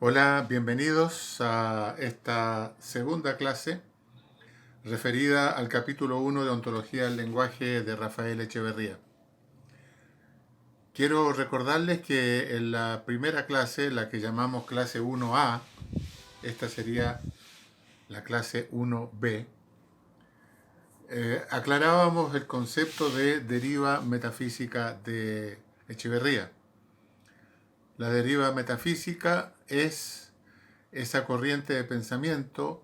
Hola, bienvenidos a esta segunda clase referida al capítulo 1 de Ontología del Lenguaje de Rafael Echeverría. Quiero recordarles que en la primera clase, la que llamamos clase 1A, esta sería la clase 1B, aclarábamos el concepto de deriva metafísica de Echeverría. La deriva metafísica es esa corriente de pensamiento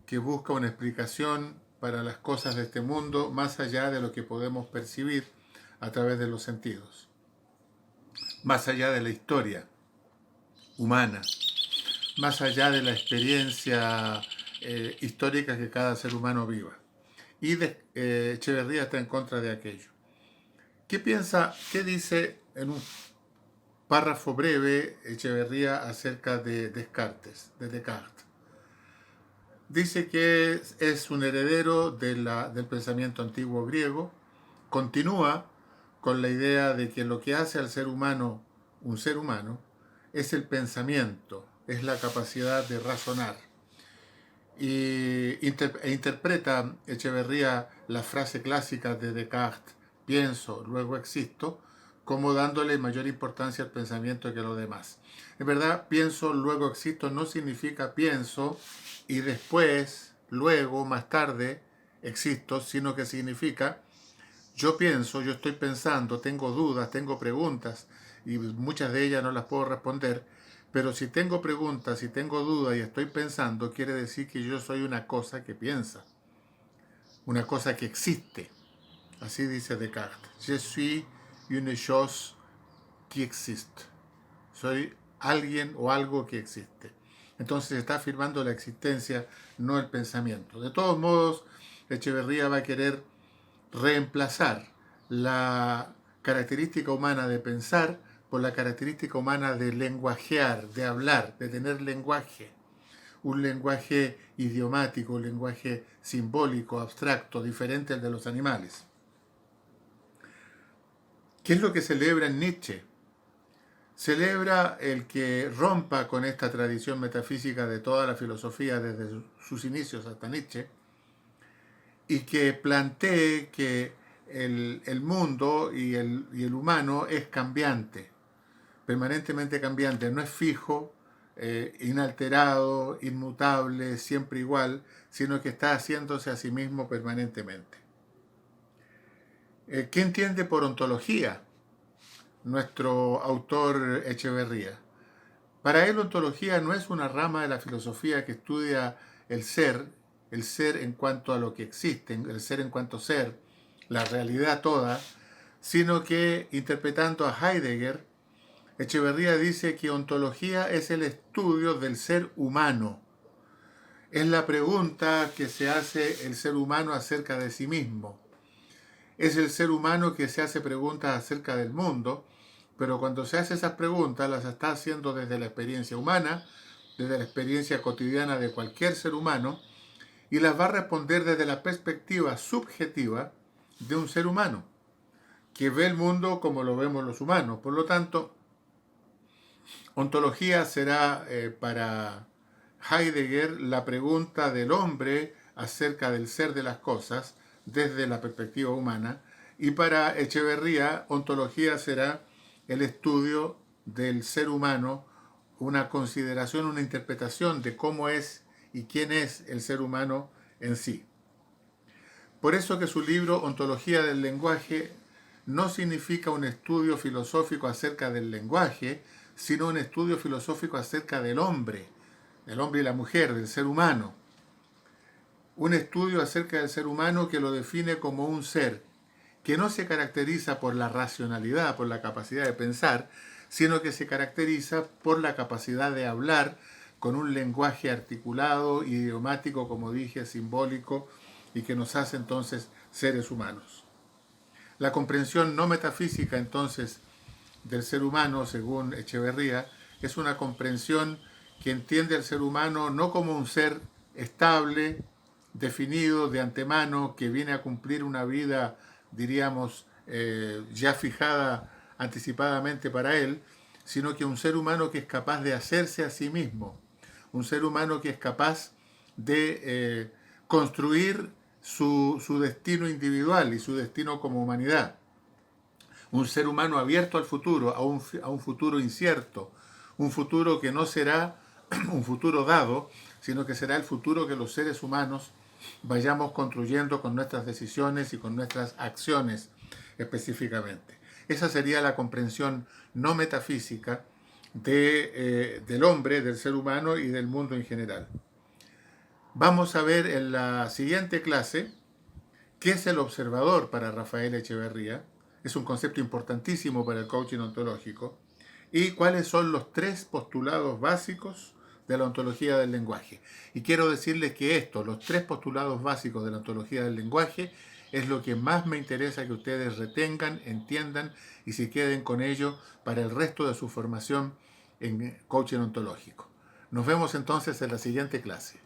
que busca una explicación para las cosas de este mundo más allá de lo que podemos percibir a través de los sentidos, más allá de la historia humana, más allá de la experiencia histórica que cada ser humano viva. Y Echeverría está en contra de aquello. ¿Qué piensa, qué dice en un párrafo breve Echeverría acerca de Descartes? Dice que es un heredero del pensamiento antiguo griego, continúa con la idea de que lo que hace al ser humano un ser humano es el pensamiento, es la capacidad de razonar. Interpreta Echeverría la frase clásica de Descartes, pienso, luego existo, como dándole mayor importancia al pensamiento que a lo demás. En verdad, pienso, luego existo no significa pienso y después, luego, más tarde, existo, sino que significa yo pienso, yo estoy pensando, tengo dudas, tengo preguntas y muchas de ellas no las puedo responder, pero si tengo preguntas, si tengo dudas y estoy pensando, quiere decir que yo soy una cosa que piensa, una cosa que existe. Así dice Descartes. Je suis une chose qui existe. Soy alguien o algo que existe. Entonces está afirmando la existencia, no el pensamiento. De todos modos, Echeverría va a querer reemplazar la característica humana de pensar por la característica humana de lenguajear, de hablar, de tener lenguaje. Un lenguaje idiomático, un lenguaje simbólico, abstracto, diferente al de los animales. ¿Qué es lo que celebra en Nietzsche? Celebra el que rompa con esta tradición metafísica de toda la filosofía desde sus inicios hasta Nietzsche y que plantee que el mundo y el humano es cambiante, permanentemente cambiante, no es fijo, inalterado, inmutable, siempre igual, sino que está haciéndose a sí mismo permanentemente. ¿Qué entiende por ontología nuestro autor Echeverría? Para él ontología no es una rama de la filosofía que estudia el ser en cuanto a lo que existe, el ser en cuanto ser, la realidad toda, sino que interpretando a Heidegger, Echeverría dice que ontología es el estudio del ser humano. Es la pregunta que se hace el ser humano acerca de sí mismo. Es el ser humano que se hace preguntas acerca del mundo, pero cuando se hace esas preguntas las está haciendo desde la experiencia humana, desde la experiencia cotidiana de cualquier ser humano, y las va a responder desde la perspectiva subjetiva de un ser humano, que ve el mundo como lo vemos los humanos. Por lo tanto, ontología será para Heidegger la pregunta del hombre acerca del ser de las cosas desde la perspectiva humana, y para Echeverría ontología será el estudio del ser humano, una consideración, una interpretación de cómo es y quién es el ser humano en sí. Por eso que su libro Ontología del lenguaje no significa un estudio filosófico acerca del lenguaje, sino un estudio filosófico acerca del hombre y la mujer, del ser humano. Un estudio acerca del ser humano que lo define como un ser que no se caracteriza por la racionalidad, por la capacidad de pensar, sino que se caracteriza por la capacidad de hablar con un lenguaje articulado, idiomático, como dije, simbólico, y que nos hace entonces seres humanos. La comprensión no metafísica entonces del ser humano, según Echeverría, es una comprensión que entiende al ser humano no como un ser estable, definido de antemano, que viene a cumplir una vida, diríamos, ya fijada anticipadamente para él, sino que un ser humano que es capaz de hacerse a sí mismo, un ser humano que es capaz de construir su destino individual y su destino como humanidad. Un ser humano abierto al futuro, a un futuro incierto, un futuro que no será un futuro dado, sino que será el futuro que los seres humanos vayamos construyendo con nuestras decisiones y con nuestras acciones específicamente. Esa sería la comprensión no metafísica del hombre, del ser humano y del mundo en general. Vamos a ver en la siguiente clase qué es el observador para Rafael Echeverría. Es un concepto importantísimo para el coaching ontológico. Y cuáles son los 3 postulados básicos de la ontología del lenguaje. Y quiero decirles que los 3 postulados básicos de la ontología del lenguaje, es lo que más me interesa que ustedes retengan, entiendan y se queden con ello para el resto de su formación en coaching ontológico. Nos vemos entonces en la siguiente clase.